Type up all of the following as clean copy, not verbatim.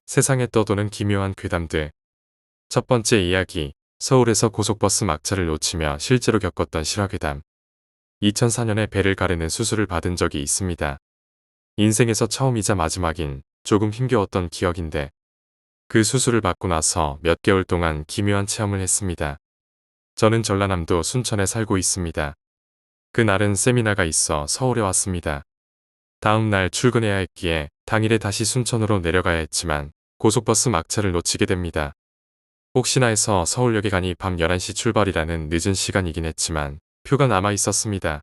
세상에 떠도는 기묘한 괴담들. 첫 번째 이야기, 서울에서 고속버스 막차를 놓치며 실제로 겪었던 실화괴담. 2004년에 배를 가르는 수술을 받은 적이 있습니다. 인생에서 처음이자 마지막인 조금 힘겨웠던 기억인데 그 수술을 받고 나서 몇 개월 동안 기묘한 체험을 했습니다. 저는 전라남도 순천에 살고 있습니다. 그날은 세미나가 있어 서울에 왔습니다. 다음 날 출근해야 했기에 당일에 다시 순천으로 내려가야 했지만 고속버스 막차를 놓치게 됩니다. 혹시나 해서 서울역에 가니 밤 11시 출발이라는 늦은 시간이긴 했지만 표가 남아 있었습니다.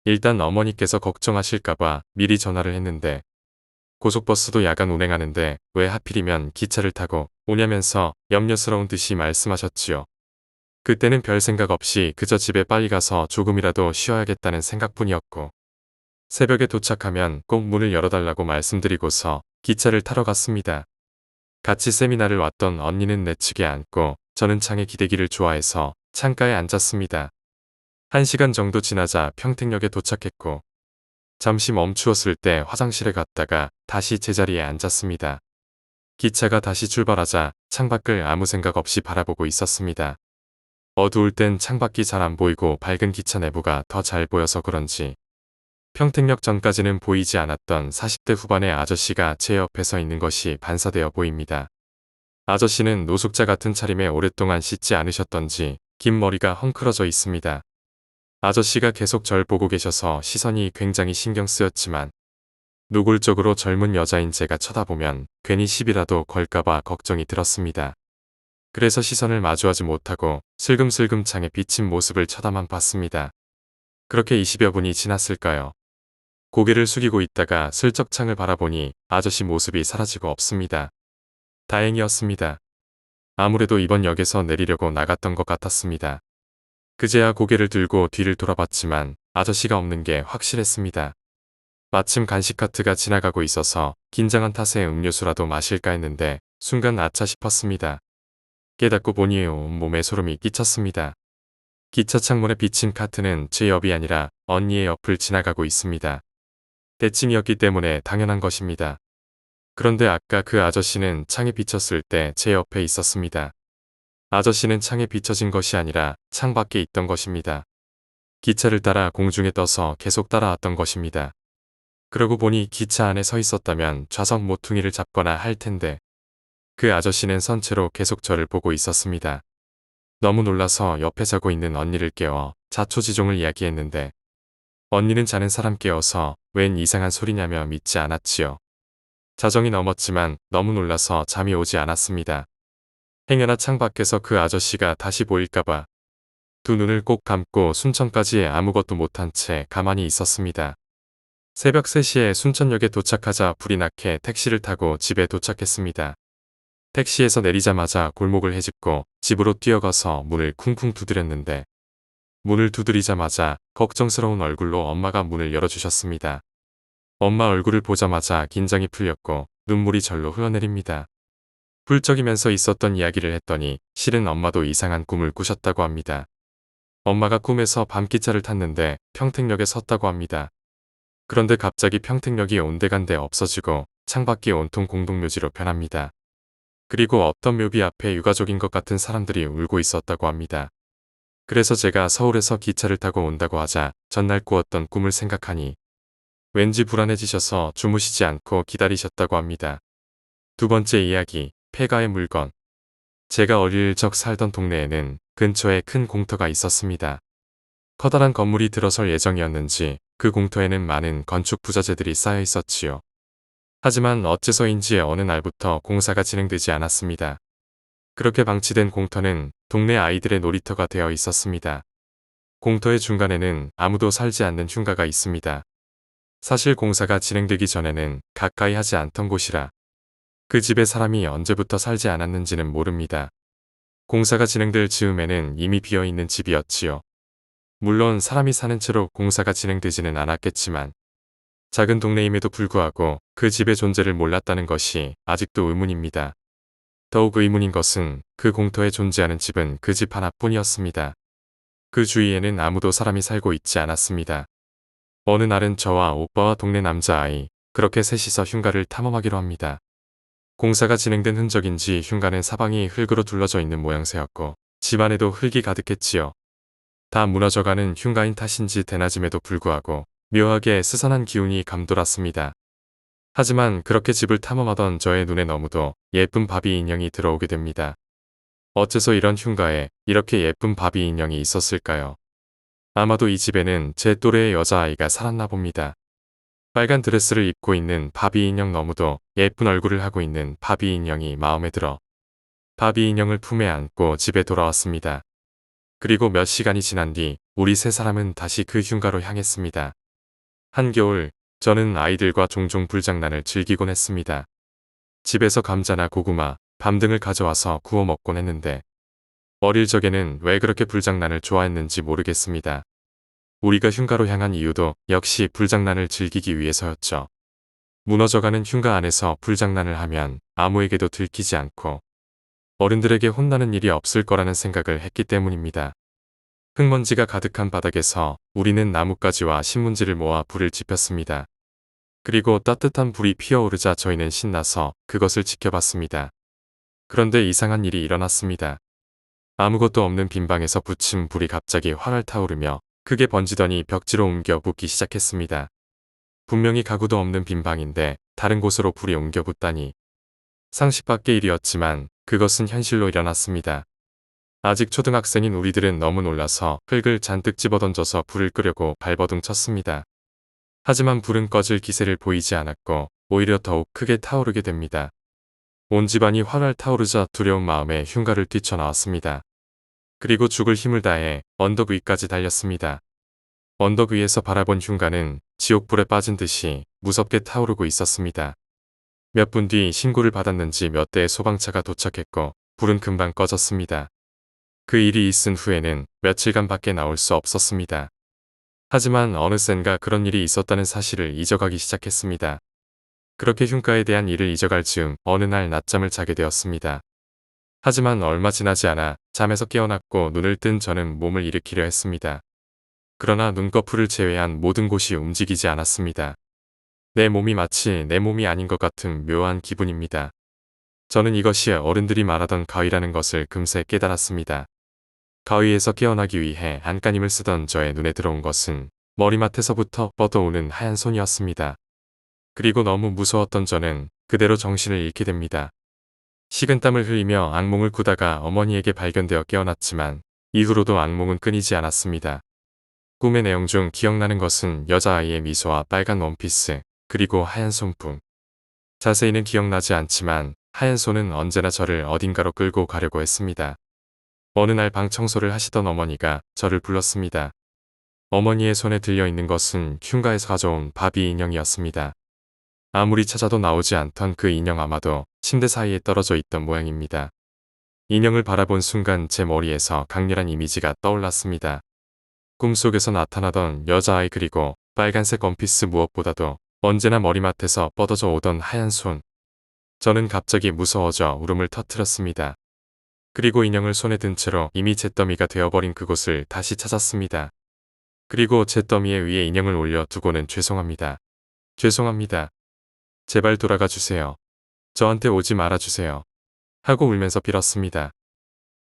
일단 어머니께서 걱정하실까봐 미리 전화를 했는데 고속버스도 야간 운행하는데 왜 하필이면 기차를 타고 오냐면서 염려스러운 듯이 말씀하셨지요. 그때는 별 생각 없이 그저 집에 빨리 가서 조금이라도 쉬어야겠다는 생각뿐이었고 새벽에 도착하면 꼭 문을 열어달라고 말씀드리고서 기차를 타러 갔습니다. 같이 세미나를 왔던 언니는 내 측에 앉고 저는 창에 기대기를 좋아해서 창가에 앉았습니다. 1시간 정도 지나자 평택역에 도착했고 잠시 멈추었을 때 화장실에 갔다가 다시 제자리에 앉았습니다. 기차가 다시 출발하자 창밖을 아무 생각 없이 바라보고 있었습니다. 어두울 땐 창밖이 잘 안 보이고 밝은 기차 내부가 더 잘 보여서 그런지 평택역 전까지는 보이지 않았던 40대 후반의 아저씨가 제 옆에 서 있는 것이 반사되어 보입니다. 아저씨는 노숙자 같은 차림에 오랫동안 씻지 않으셨던지 긴 머리가 헝클어져 있습니다. 아저씨가 계속 절 보고 계셔서 시선이 굉장히 신경 쓰였지만 노골적으로 젊은 여자인 제가 쳐다보면 괜히 시비라도 걸까봐 걱정이 들었습니다. 그래서 시선을 마주하지 못하고 슬금슬금 창에 비친 모습을 쳐다만 봤습니다. 그렇게 20여 분이 지났을까요? 고개를 숙이고 있다가 슬쩍 창을 바라보니 아저씨 모습이 사라지고 없습니다. 다행이었습니다. 아무래도 이번 역에서 내리려고 나갔던 것 같았습니다. 그제야 고개를 들고 뒤를 돌아봤지만 아저씨가 없는 게 확실했습니다. 마침 간식 카트가 지나가고 있어서 긴장한 탓에 음료수라도 마실까 했는데 순간 아차 싶었습니다. 깨닫고 보니 온몸에 소름이 끼쳤습니다. 기차 창문에 비친 카트는 제 옆이 아니라 언니의 옆을 지나가고 있습니다. 대칭이었기 때문에 당연한 것입니다. 그런데 아까 그 아저씨는 창에 비쳤을 때 제 옆에 있었습니다. 아저씨는 창에 비춰진 것이 아니라 창 밖에 있던 것입니다. 기차를 따라 공중에 떠서 계속 따라왔던 것입니다. 그러고 보니 기차 안에 서 있었다면 좌석 모퉁이를 잡거나 할 텐데 그 아저씨는 선 채로 계속 저를 보고 있었습니다. 너무 놀라서 옆에 자고 있는 언니를 깨워 자초지종을 이야기했는데 언니는 자는 사람 깨워서 웬 이상한 소리냐며 믿지 않았지요. 자정이 넘었지만 너무 놀라서 잠이 오지 않았습니다. 행여나 창 밖에서 그 아저씨가 다시 보일까봐 두 눈을 꼭 감고 순천까지 아무것도 못한 채 가만히 있었습니다. 새벽 3시에 순천역에 도착하자 불이 나게 택시를 타고 집에 도착했습니다. 택시에서 내리자마자 골목을 헤집고 집으로 뛰어가서 문을 쿵쿵 두드렸는데 문을 두드리자마자 걱정스러운 얼굴로 엄마가 문을 열어주셨습니다. 엄마 얼굴을 보자마자 긴장이 풀렸고 눈물이 절로 흘러내립니다. 훌쩍이면서 있었던 이야기를 했더니 실은 엄마도 이상한 꿈을 꾸셨다고 합니다. 엄마가 꿈에서 밤기차를 탔는데 평택역에 섰다고 합니다. 그런데 갑자기 평택역이 온데간데 없어지고 창밖이 온통 공동묘지로 변합니다. 그리고 어떤 묘비 앞에 유가족인 것 같은 사람들이 울고 있었다고 합니다. 그래서 제가 서울에서 기차를 타고 온다고 하자 전날 꾸었던 꿈을 생각하니 왠지 불안해지셔서 주무시지 않고 기다리셨다고 합니다. 두 번째 이야기, 폐가의 물건. 제가 어릴 적 살던 동네에는 근처에 큰 공터가 있었습니다. 커다란 건물이 들어설 예정이었는지 그 공터에는 많은 건축 부자재들이 쌓여 있었지요. 하지만 어째서인지 어느 날부터 공사가 진행되지 않았습니다. 그렇게 방치된 공터는 동네 아이들의 놀이터가 되어 있었습니다. 공터의 중간에는 아무도 살지 않는 흉가가 있습니다. 사실 공사가 진행되기 전에는 가까이 하지 않던 곳이라 그 집에 사람이 언제부터 살지 않았는지는 모릅니다. 공사가 진행될 즈음에는 이미 비어있는 집이었지요. 물론 사람이 사는 채로 공사가 진행되지는 않았겠지만 작은 동네임에도 불구하고 그 집의 존재를 몰랐다는 것이 아직도 의문입니다. 더욱 의문인 것은 그 공터에 존재하는 집은 그 집 하나뿐이었습니다. 그 주위에는 아무도 사람이 살고 있지 않았습니다. 어느 날은 저와 오빠와 동네 남자아이 그렇게 셋이서 흉가를 탐험하기로 합니다. 공사가 진행된 흔적인지 흉가는 사방이 흙으로 둘러져 있는 모양새였고 집안에도 흙이 가득했지요. 다 무너져가는 흉가인 탓인지 대낮임에도 불구하고 묘하게 스산한 기운이 감돌았습니다. 하지만 그렇게 집을 탐험하던 저의 눈에 너무도 예쁜 바비 인형이 들어오게 됩니다. 어째서 이런 흉가에 이렇게 예쁜 바비 인형이 있었을까요? 아마도 이 집에는 제 또래의 여자아이가 살았나 봅니다. 빨간 드레스를 입고 있는 바비 인형, 너무도 예쁜 얼굴을 하고 있는 바비 인형이 마음에 들어 바비 인형을 품에 안고 집에 돌아왔습니다. 그리고 몇 시간이 지난 뒤 우리 세 사람은 다시 그 흉가로 향했습니다. 한겨울 저는 아이들과 종종 불장난을 즐기곤 했습니다. 집에서 감자나 고구마, 밤 등을 가져와서 구워 먹곤 했는데 어릴 적에는 왜 그렇게 불장난을 좋아했는지 모르겠습니다. 우리가 흉가로 향한 이유도 역시 불장난을 즐기기 위해서였죠. 무너져가는 흉가 안에서 불장난을 하면 아무에게도 들키지 않고 어른들에게 혼나는 일이 없을 거라는 생각을 했기 때문입니다. 흙먼지가 가득한 바닥에서 우리는 나뭇가지와 신문지를 모아 불을 지폈습니다. 그리고 따뜻한 불이 피어오르자 저희는 신나서 그것을 지켜봤습니다. 그런데 이상한 일이 일어났습니다. 아무것도 없는 빈 방에서 붙인 불이 갑자기 활활 타오르며 크게 번지더니 벽지로 옮겨 붙기 시작했습니다. 분명히 가구도 없는 빈 방인데 다른 곳으로 불이 옮겨 붙다니 상식 밖의 일이었지만 그것은 현실로 일어났습니다. 아직 초등학생인 우리들은 너무 놀라서 흙을 잔뜩 집어던져서 불을 끄려고 발버둥 쳤습니다. 하지만 불은 꺼질 기세를 보이지 않았고 오히려 더욱 크게 타오르게 됩니다. 온 집안이 활활 타오르자 두려운 마음에 흉가를 뛰쳐나왔습니다. 그리고 죽을 힘을 다해 언덕 위까지 달렸습니다. 언덕 위에서 바라본 흉가는 지옥불에 빠진 듯이 무섭게 타오르고 있었습니다. 몇 분 뒤 신고를 받았는지 몇 대의 소방차가 도착했고 불은 금방 꺼졌습니다. 그 일이 있은 후에는 며칠간 밖에 나올 수 없었습니다. 하지만 어느샌가 그런 일이 있었다는 사실을 잊어가기 시작했습니다. 그렇게 흉가에 대한 일을 잊어갈 즈음 어느 날 낮잠을 자게 되었습니다. 하지만 얼마 지나지 않아 잠에서 깨어났고 눈을 뜬 저는 몸을 일으키려 했습니다. 그러나 눈꺼풀을 제외한 모든 곳이 움직이지 않았습니다. 내 몸이 마치 내 몸이 아닌 것 같은 묘한 기분입니다. 저는 이것이 어른들이 말하던 가위라는 것을 금세 깨달았습니다. 가위에서 깨어나기 위해 안간힘을 쓰던 저의 눈에 들어온 것은 머리맡에서부터 뻗어오는 하얀 손이었습니다. 그리고 너무 무서웠던 저는 그대로 정신을 잃게 됩니다. 식은땀을 흘리며 악몽을 꾸다가 어머니에게 발견되어 깨어났지만 이후로도 악몽은 끊이지 않았습니다. 꿈의 내용 중 기억나는 것은 여자아이의 미소와 빨간 원피스, 그리고 하얀 손뿐. 자세히는 기억나지 않지만 하얀 손은 언제나 저를 어딘가로 끌고 가려고 했습니다. 어느 날 방 청소를 하시던 어머니가 저를 불렀습니다. 어머니의 손에 들려있는 것은 흉가에서 가져온 바비 인형이었습니다. 아무리 찾아도 나오지 않던 그 인형, 아마도 침대 사이에 떨어져 있던 모양입니다. 인형을 바라본 순간 제 머리에서 강렬한 이미지가 떠올랐습니다. 꿈속에서 나타나던 여자아이, 그리고 빨간색 원피스, 무엇보다도 언제나 머리맡에서 뻗어져 오던 하얀 손. 저는 갑자기 무서워져 울음을 터뜨렸습니다. 그리고 인형을 손에 든 채로 이미 잿더미가 되어버린 그곳을 다시 찾았습니다. 그리고 잿더미에 위에 인형을 올려 두고는 죄송합니다. 죄송합니다. 제발 돌아가 주세요. 저한테 오지 말아주세요. 하고 울면서 빌었습니다.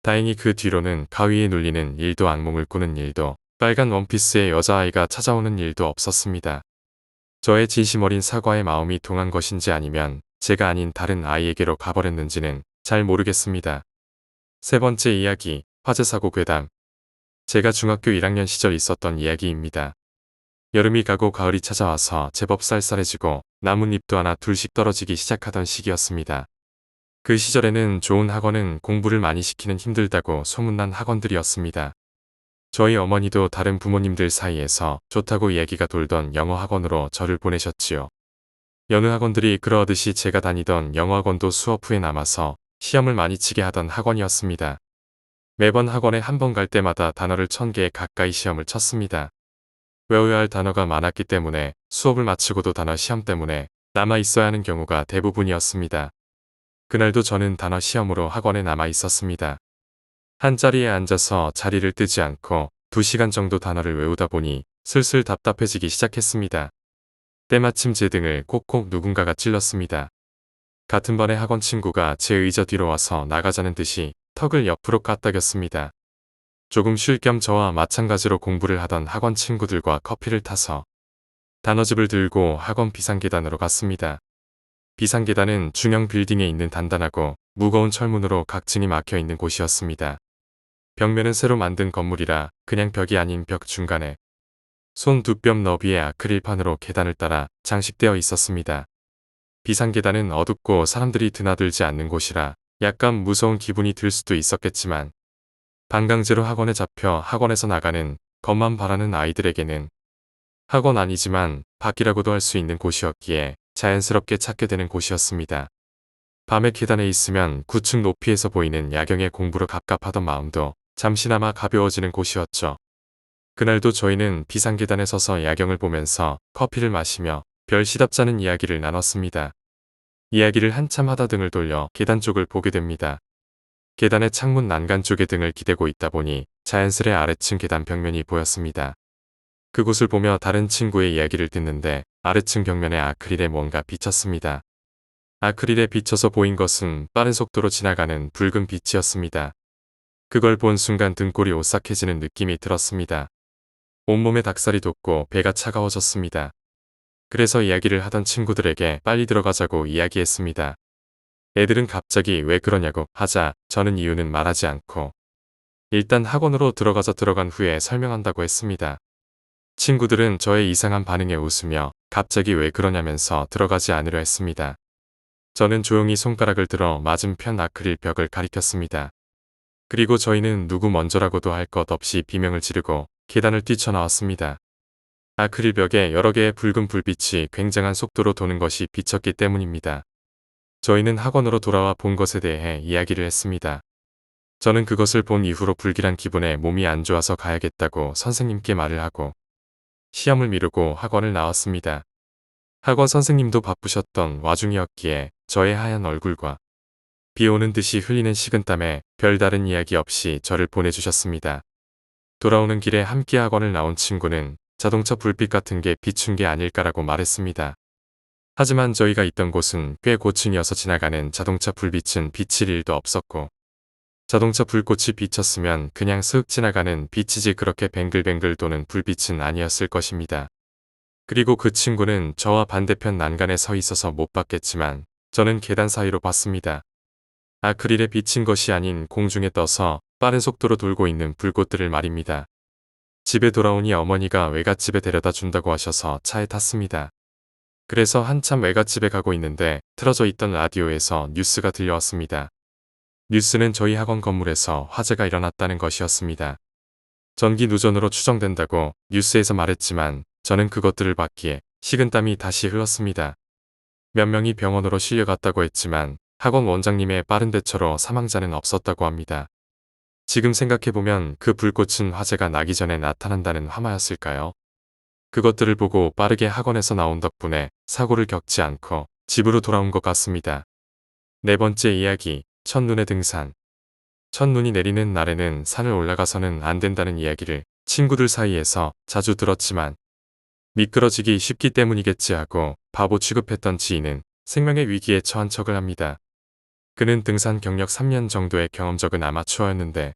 다행히 그 뒤로는 가위에 눌리는 일도, 악몽을 꾸는 일도, 빨간 원피스의 여자아이가 찾아오는 일도 없었습니다. 저의 진심 어린 사과의 마음이 동한 것인지 아니면 제가 아닌 다른 아이에게로 가버렸는지는 잘 모르겠습니다. 세 번째 이야기, 화재사고 괴담. 제가 중학교 1학년 시절 있었던 이야기입니다. 여름이 가고 가을이 찾아와서 제법 쌀쌀해지고 나뭇잎도 하나 둘씩 떨어지기 시작하던 시기였습니다. 그 시절에는 좋은 학원은 공부를 많이 시키는 힘들다고 소문난 학원들이었습니다. 저희 어머니도 다른 부모님들 사이에서 좋다고 이야기가 돌던 영어 학원으로 저를 보내셨지요. 여느 학원들이 그러하듯이 제가 다니던 영어 학원도 수업 후에 남아서 시험을 많이 치게 하던 학원이었습니다. 매번 학원에 한 번 갈 때마다 단어를 1000개 가까이 시험을 쳤습니다. 외워야 할 단어가 많았기 때문에 수업을 마치고도 단어 시험 때문에 남아 있어야 하는 경우가 대부분이었습니다. 그날도 저는 단어 시험으로 학원에 남아 있었습니다. 한 자리에 앉아서 자리를 뜨지 않고 2시간 정도 단어를 외우다 보니 슬슬 답답해지기 시작했습니다. 때마침 제 등을 콕콕 누군가가 찔렀습니다. 같은 반의 학원 친구가 제 의자 뒤로 와서 나가자는 듯이 턱을 옆으로 까딱였습니다. 조금 쉴 겸 저와 마찬가지로 공부를 하던 학원 친구들과 커피를 타서 단어집을 들고 학원 비상계단으로 갔습니다. 비상계단은 중형 빌딩에 있는 단단하고 무거운 철문으로 각층이 막혀 있는 곳이었습니다. 벽면은 새로 만든 건물이라 그냥 벽이 아닌 벽 중간에 손 두 뼘 너비의 아크릴판으로 계단을 따라 장식되어 있었습니다. 비상계단은 어둡고 사람들이 드나들지 않는 곳이라 약간 무서운 기분이 들 수도 있었겠지만 반강제로 학원에 잡혀 학원에서 나가는 것만 바라는 아이들에게는 학원 아니지만 밖이라고도 할 수 있는 곳이었기에 자연스럽게 찾게 되는 곳이었습니다. 밤에 계단에 있으면 9층 높이에서 보이는 야경의 공부로 갑갑하던 마음도 잠시나마 가벼워지는 곳이었죠. 그날도 저희는 비상계단에 서서 야경을 보면서 커피를 마시며 별 시답잖은 이야기를 나눴습니다. 이야기를 한참 하다 등을 돌려 계단 쪽을 보게 됩니다. 계단의 창문 난간 쪽에 등을 기대고 있다 보니 자연스레 아래층 계단 벽면이 보였습니다. 그곳을 보며 다른 친구의 이야기를 듣는데 아래층 벽면에 아크릴에 뭔가 비쳤습니다. 아크릴에 비쳐서 보인 것은 빠른 속도로 지나가는 붉은 빛이었습니다. 그걸 본 순간 등골이 오싹해지는 느낌이 들었습니다. 온몸에 닭살이 돋고 배가 차가워졌습니다. 그래서 이야기를 하던 친구들에게 빨리 들어가자고 이야기했습니다. 애들은 갑자기 왜 그러냐고 하자 저는 이유는 말하지 않고 일단 학원으로 들어간 후에 설명한다고 했습니다. 친구들은 저의 이상한 반응에 웃으며 갑자기 왜 그러냐면서 들어가지 않으려 했습니다. 저는 조용히 손가락을 들어 맞은편 아크릴 벽을 가리켰습니다. 그리고 저희는 누구 먼저라고도 할 것 없이 비명을 지르고 계단을 뛰쳐나왔습니다. 아크릴 벽에 여러 개의 붉은 불빛이 굉장한 속도로 도는 것이 비쳤기 때문입니다. 저희는 학원으로 돌아와 본 것에 대해 이야기를 했습니다. 저는 그것을 본 이후로 불길한 기분에 몸이 안 좋아서 가야겠다고 선생님께 말을 하고 시험을 미루고 학원을 나왔습니다. 학원 선생님도 바쁘셨던 와중이었기에 저의 하얀 얼굴과 비 오는 듯이 흘리는 식은땀에 별다른 이야기 없이 저를 보내주셨습니다. 돌아오는 길에 함께 학원을 나온 친구는 자동차 불빛 같은 게 비춘 게 아닐까라고 말했습니다. 하지만 저희가 있던 곳은 꽤 고층이어서 지나가는 자동차 불빛은 비칠 일도 없었고 자동차 불꽃이 비쳤으면 그냥 슥 지나가는 빛이지 그렇게 뱅글뱅글 도는 불빛은 아니었을 것입니다. 그리고 그 친구는 저와 반대편 난간에 서 있어서 못 봤겠지만 저는 계단 사이로 봤습니다. 아크릴에 비친 것이 아닌 공중에 떠서 빠른 속도로 돌고 있는 불꽃들을 말입니다. 집에 돌아오니 어머니가 외갓집에 데려다 준다고 하셔서 차에 탔습니다. 그래서 한참 외갓집에 가고 있는데 틀어져 있던 라디오에서 뉴스가 들려왔습니다. 뉴스는 저희 학원 건물에서 화재가 일어났다는 것이었습니다. 전기 누전으로 추정된다고 뉴스에서 말했지만 저는 그것들을 봤기에 식은땀이 다시 흘렀습니다. 몇 명이 병원으로 실려갔다고 했지만 학원 원장님의 빠른 대처로 사망자는 없었다고 합니다. 지금 생각해보면 그 불꽃은 화재가 나기 전에 나타난다는 화마였을까요? 그것들을 보고 빠르게 학원에서 나온 덕분에 사고를 겪지 않고 집으로 돌아온 것 같습니다. 네 번째 이야기, 첫눈의 등산. 첫눈이 내리는 날에는 산을 올라가서는 안 된다는 이야기를 친구들 사이에서 자주 들었지만 미끄러지기 쉽기 때문이겠지 하고 바보 취급했던 지인은 생명의 위기에 처한 척을 합니다. 그는 등산 경력 3년 정도의 경험 적은 아마추어였는데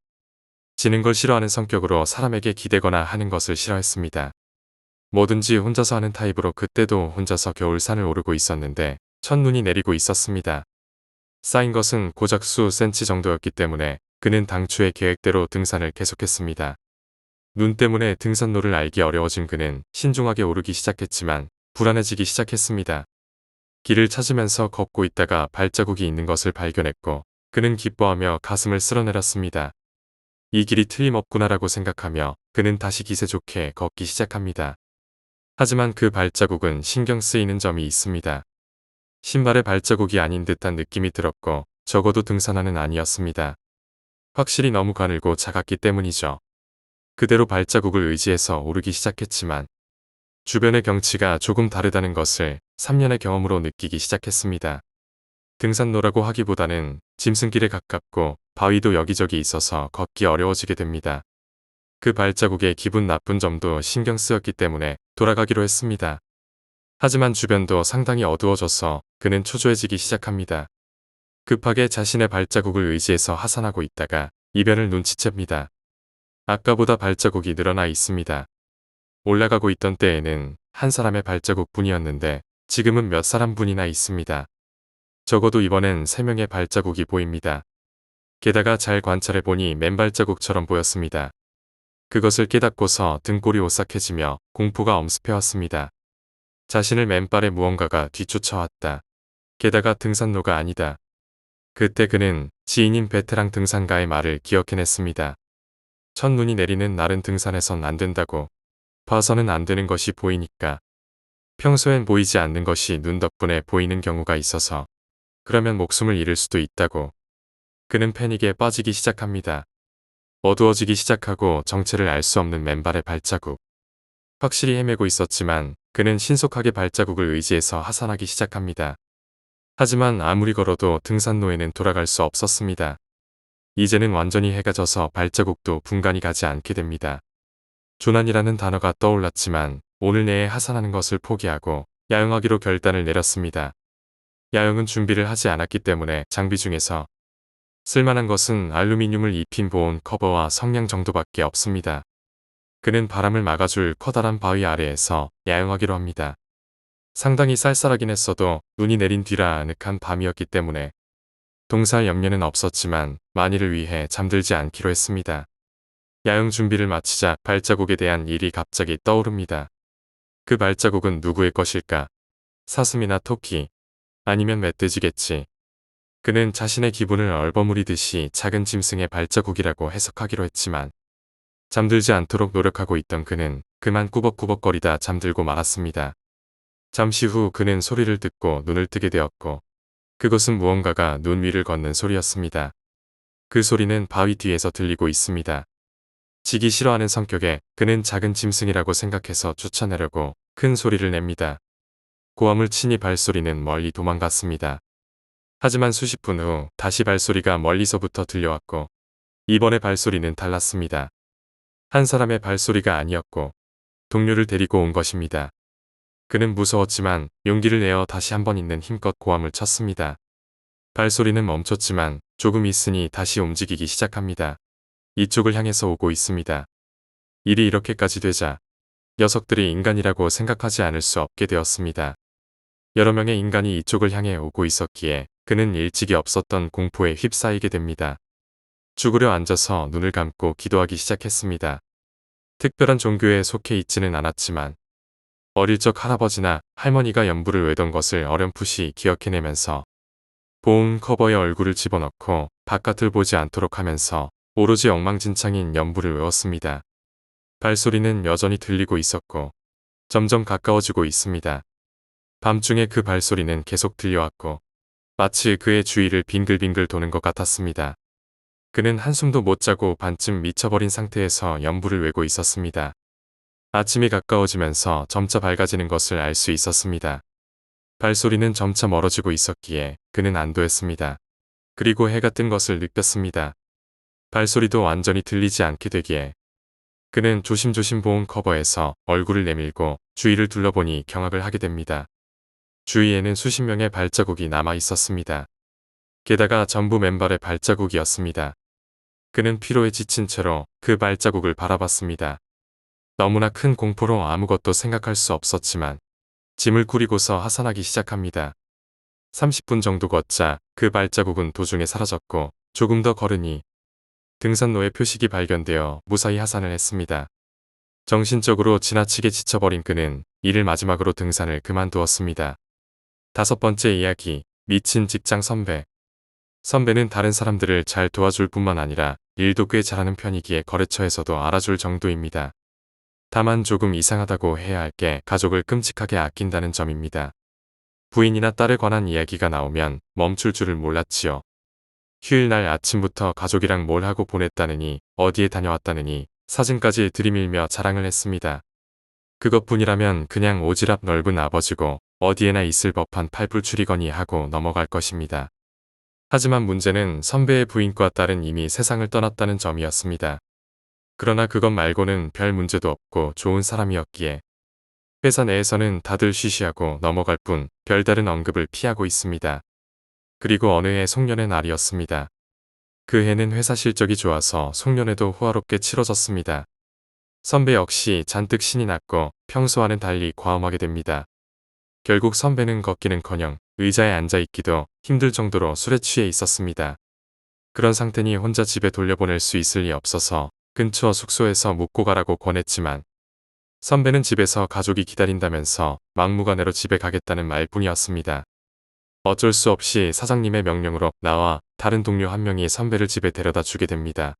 지는 걸 싫어하는 성격으로 사람에게 기대거나 하는 것을 싫어했습니다. 뭐든지 혼자서 하는 타입으로 그때도 혼자서 겨울 산을 오르고 있었는데 첫눈이 내리고 있었습니다. 쌓인 것은 고작 수 센치 정도였기 때문에 그는 당초의 계획대로 등산을 계속했습니다. 눈 때문에 등산로를 알기 어려워진 그는 신중하게 오르기 시작했지만 불안해지기 시작했습니다. 길을 찾으면서 걷고 있다가 발자국이 있는 것을 발견했고 그는 기뻐하며 가슴을 쓸어내렸습니다. 이 길이 틀림없구나라고 생각하며 그는 다시 기세 좋게 걷기 시작합니다. 하지만 그 발자국은 신경 쓰이는 점이 있습니다. 신발의 발자국이 아닌 듯한 느낌이 들었고 적어도 등산화는 아니었습니다. 확실히 너무 가늘고 작았기 때문이죠. 그대로 발자국을 의지해서 오르기 시작했지만 주변의 경치가 조금 다르다는 것을 3년의 경험으로 느끼기 시작했습니다. 등산로라고 하기보다는 짐승길에 가깝고 바위도 여기저기 있어서 걷기 어려워지게 됩니다. 그 발자국에 기분 나쁜 점도 신경 쓰였기 때문에 돌아가기로 했습니다. 하지만 주변도 상당히 어두워져서 그는 초조해지기 시작합니다. 급하게 자신의 발자국을 의지해서 하산하고 있다가 이변을 눈치챕니다. 아까보다 발자국이 늘어나 있습니다. 올라가고 있던 때에는 한 사람의 발자국뿐이었는데 지금은 몇 사람분이나 있습니다. 적어도 이번엔 3명의 발자국이 보입니다. 게다가 잘 관찰해보니 맨발자국처럼 보였습니다. 그것을 깨닫고서 등골이 오싹해지며 공포가 엄습해왔습니다. 자신을 맨발에 무언가가 뒤쫓아왔다. 게다가 등산로가 아니다. 그때 그는 지인인 베테랑 등산가의 말을 기억해냈습니다. 첫눈이 내리는 날은 등산해선 안 된다고. 봐서는 안 되는 것이 보이니까. 평소엔 보이지 않는 것이 눈 덕분에 보이는 경우가 있어서 그러면 목숨을 잃을 수도 있다고. 그는 패닉에 빠지기 시작합니다. 어두워지기 시작하고 정체를 알 수 없는 맨발의 발자국. 확실히 헤매고 있었지만 그는 신속하게 발자국을 의지해서 하산하기 시작합니다. 하지만 아무리 걸어도 등산로에는 돌아갈 수 없었습니다. 이제는 완전히 해가 져서 발자국도 분간이 가지 않게 됩니다. 조난이라는 단어가 떠올랐지만 오늘 내에 하산하는 것을 포기하고 야영하기로 결단을 내렸습니다. 야영은 준비를 하지 않았기 때문에 장비 중에서 쓸만한 것은 알루미늄을 입힌 보온 커버와 성냥 정도밖에 없습니다. 그는 바람을 막아줄 커다란 바위 아래에서 야영하기로 합니다. 상당히 쌀쌀하긴 했어도 눈이 내린 뒤라 아늑한 밤이었기 때문에 동사할 염려는 없었지만 만일을 위해 잠들지 않기로 했습니다. 야영 준비를 마치자 발자국에 대한 일이 갑자기 떠오릅니다. 그 발자국은 누구의 것일까? 사슴이나 토끼, 아니면 멧돼지겠지. 그는 자신의 기분을 얼버무리듯이 작은 짐승의 발자국이라고 해석하기로 했지만 잠들지 않도록 노력하고 있던 그는 그만 꾸벅꾸벅거리다 잠들고 말았습니다. 잠시 후 그는 소리를 듣고 눈을 뜨게 되었고 그것은 무언가가 눈 위를 걷는 소리였습니다. 그 소리는 바위 뒤에서 들리고 있습니다. 지기 싫어하는 성격에 그는 작은 짐승이라고 생각해서 쫓아내려고 큰 소리를 냅니다. 고함을 치니 발소리는 멀리 도망갔습니다. 하지만 수십 분 후 다시 발소리가 멀리서부터 들려왔고 이번에 발소리는 달랐습니다. 한 사람의 발소리가 아니었고 동료를 데리고 온 것입니다. 그는 무서웠지만 용기를 내어 다시 한번 있는 힘껏 고함을 쳤습니다. 발소리는 멈췄지만 조금 있으니 다시 움직이기 시작합니다. 이쪽을 향해서 오고 있습니다. 일이 이렇게까지 되자 녀석들이 인간이라고 생각하지 않을 수 없게 되었습니다. 여러 명의 인간이 이쪽을 향해 오고 있었기에 그는 일찍이 없었던 공포에 휩싸이게 됩니다. 죽으려 앉아서 눈을 감고 기도하기 시작했습니다. 특별한 종교에 속해 있지는 않았지만 어릴 적 할아버지나 할머니가 연불을 외던 것을 어렴풋이 기억해내면서 보온 커버에 얼굴을 집어넣고 바깥을 보지 않도록 하면서 오로지 엉망진창인 연불을 외웠습니다. 발소리는 여전히 들리고 있었고 점점 가까워지고 있습니다. 밤중에 그 발소리는 계속 들려왔고 마치 그의 주위를 빙글빙글 도는 것 같았습니다. 그는 한숨도 못 자고 반쯤 미쳐버린 상태에서 연불을 외고 있었습니다. 아침이 가까워지면서 점차 밝아지는 것을 알 수 있었습니다. 발소리는 점차 멀어지고 있었기에 그는 안도했습니다. 그리고 해가 뜬 것을 느꼈습니다. 발소리도 완전히 들리지 않게 되기에 그는 조심조심 보온 커버에서 얼굴을 내밀고 주위를 둘러보니 경악을 하게 됩니다. 주위에는 수십 명의 발자국이 남아 있었습니다. 게다가 전부 맨발의 발자국이었습니다. 그는 피로에 지친 채로 그 발자국을 바라봤습니다. 너무나 큰 공포로 아무것도 생각할 수 없었지만 짐을 꾸리고서 하산하기 시작합니다. 30분 정도 걷자 그 발자국은 도중에 사라졌고 조금 더 걸으니 등산로의 표식이 발견되어 무사히 하산을 했습니다. 정신적으로 지나치게 지쳐버린 그는 이를 마지막으로 등산을 그만두었습니다. 5번째 이야기, 미친 직장 선배. 선배는 다른 사람들을 잘 도와줄 뿐만 아니라 일도 꽤 잘하는 편이기에 거래처에서도 알아줄 정도입니다. 다만 조금 이상하다고 해야 할 게 가족을 끔찍하게 아낀다는 점입니다. 부인이나 딸에 관한 이야기가 나오면 멈출 줄을 몰랐지요. 휴일날 아침부터 가족이랑 뭘 하고 보냈다느니 어디에 다녀왔다느니 사진까지 들이밀며 자랑을 했습니다. 그것뿐이라면 그냥 오지랖 넓은 아버지고 어디에나 있을 법한 팔불출이거니 하고 넘어갈 것입니다. 하지만 문제는 선배의 부인과 딸은 이미 세상을 떠났다는 점이었습니다. 그러나 그것 말고는 별 문제도 없고 좋은 사람이었기에 회사 내에서는 다들 쉬쉬하고 넘어갈 뿐 별다른 언급을 피하고 있습니다. 그리고 어느 해 송년회 날이었습니다. 그 해는 회사 실적이 좋아서 송년회도 호화롭게 치러졌습니다. 선배 역시 잔뜩 신이 났고 평소와는 달리 과음하게 됩니다. 결국 선배는 걷기는커녕 의자에 앉아있기도 힘들 정도로 술에 취해 있었습니다. 그런 상태니 혼자 집에 돌려보낼 수 있을 리 없어서 근처 숙소에서 묵고 가라고 권했지만 선배는 집에서 가족이 기다린다면서 막무가내로 집에 가겠다는 말뿐이었습니다. 어쩔 수 없이 사장님의 명령으로 나와 다른 동료 한 명이 선배를 집에 데려다 주게 됩니다.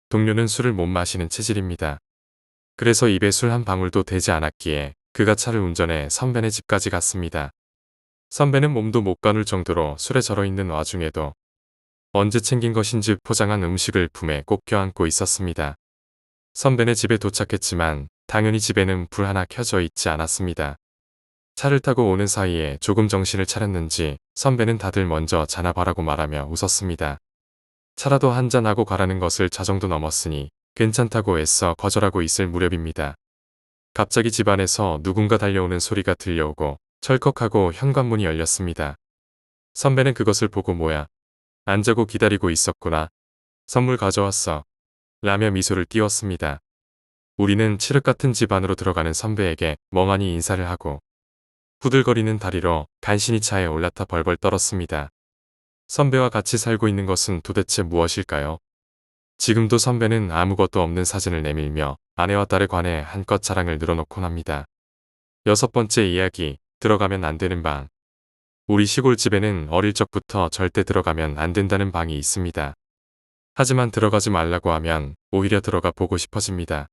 동료는 술을 못 마시는 체질입니다. 그래서 입에 술 한 방울도 대지 않았기에 그가 차를 운전해 선배네 집까지 갔습니다. 선배는 몸도 못 가눌 정도로 술에 절어있는 와중에도 언제 챙긴 것인지 포장한 음식을 품에 꼭 껴안고 있었습니다. 선배네 집에 도착했지만 당연히 집에는 불 하나 켜져 있지 않았습니다. 차를 타고 오는 사이에 조금 정신을 차렸는지 선배는 다들 먼저 자나 봐라고 말하며 웃었습니다. 차라도 한잔하고 가라는 것을 자정도 넘었으니 괜찮다고 애써 거절하고 있을 무렵입니다. 갑자기 집안에서 누군가 달려오는 소리가 들려오고 철컥하고 현관문이 열렸습니다. 선배는 그것을 보고 뭐야? 안 자고 기다리고 있었구나. 선물 가져왔어. 라며 미소를 띄웠습니다. 우리는 칠흑 같은 집 안으로 들어가는 선배에게 멍하니 인사를 하고 후들거리는 다리로 간신히 차에 올라타 벌벌 떨었습니다. 선배와 같이 살고 있는 것은 도대체 무엇일까요? 지금도 선배는 아무것도 없는 사진을 내밀며 아내와 딸에 관해 한껏 자랑을 늘어놓곤 합니다. 6번째 이야기, 들어가면 안 되는 방. 우리 시골집에는 어릴 적부터 절대 들어가면 안 된다는 방이 있습니다. 하지만 들어가지 말라고 하면 오히려 들어가 보고 싶어집니다.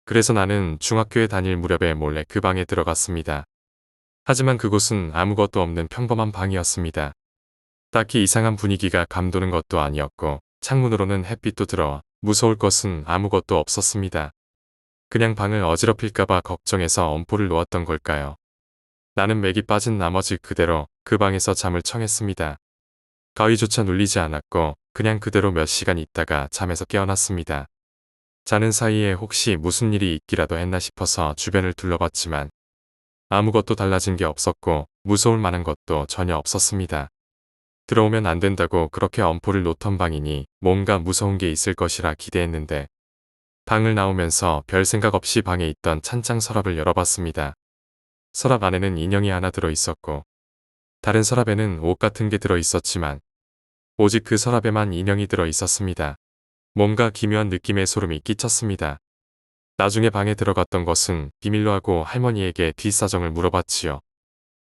그래서 나는 중학교에 다닐 무렵에 몰래 그 방에 들어갔습니다. 하지만 그곳은 아무것도 없는 평범한 방이었습니다. 딱히 이상한 분위기가 감도는 것도 아니었고 창문으로는 햇빛도 들어와 무서울 것은 아무것도 없었습니다. 그냥 방을 어지럽힐까봐 걱정해서 엄포를 놓았던 걸까요? 나는 맥이 빠진 나머지 그대로 그 방에서 잠을 청했습니다. 가위조차 눌리지 않았고 그냥 그대로 몇 시간 있다가 잠에서 깨어났습니다. 자는 사이에 혹시 무슨 일이 있기라도 했나 싶어서 주변을 둘러봤지만 아무것도 달라진 게 없었고 무서울 만한 것도 전혀 없었습니다. 들어오면 안 된다고 그렇게 엄포를 놓던 방이니 뭔가 무서운 게 있을 것이라 기대했는데 방을 나오면서 별 생각 없이 방에 있던 찬장 서랍을 열어봤습니다. 서랍 안에는 인형이 하나 들어있었고 다른 서랍에는 옷 같은 게 들어있었지만 오직 그 서랍에만 인형이 들어있었습니다. 뭔가 기묘한 느낌의 소름이 끼쳤습니다. 나중에 방에 들어갔던 것은 비밀로 하고 할머니에게 뒷사정을 물어봤지요.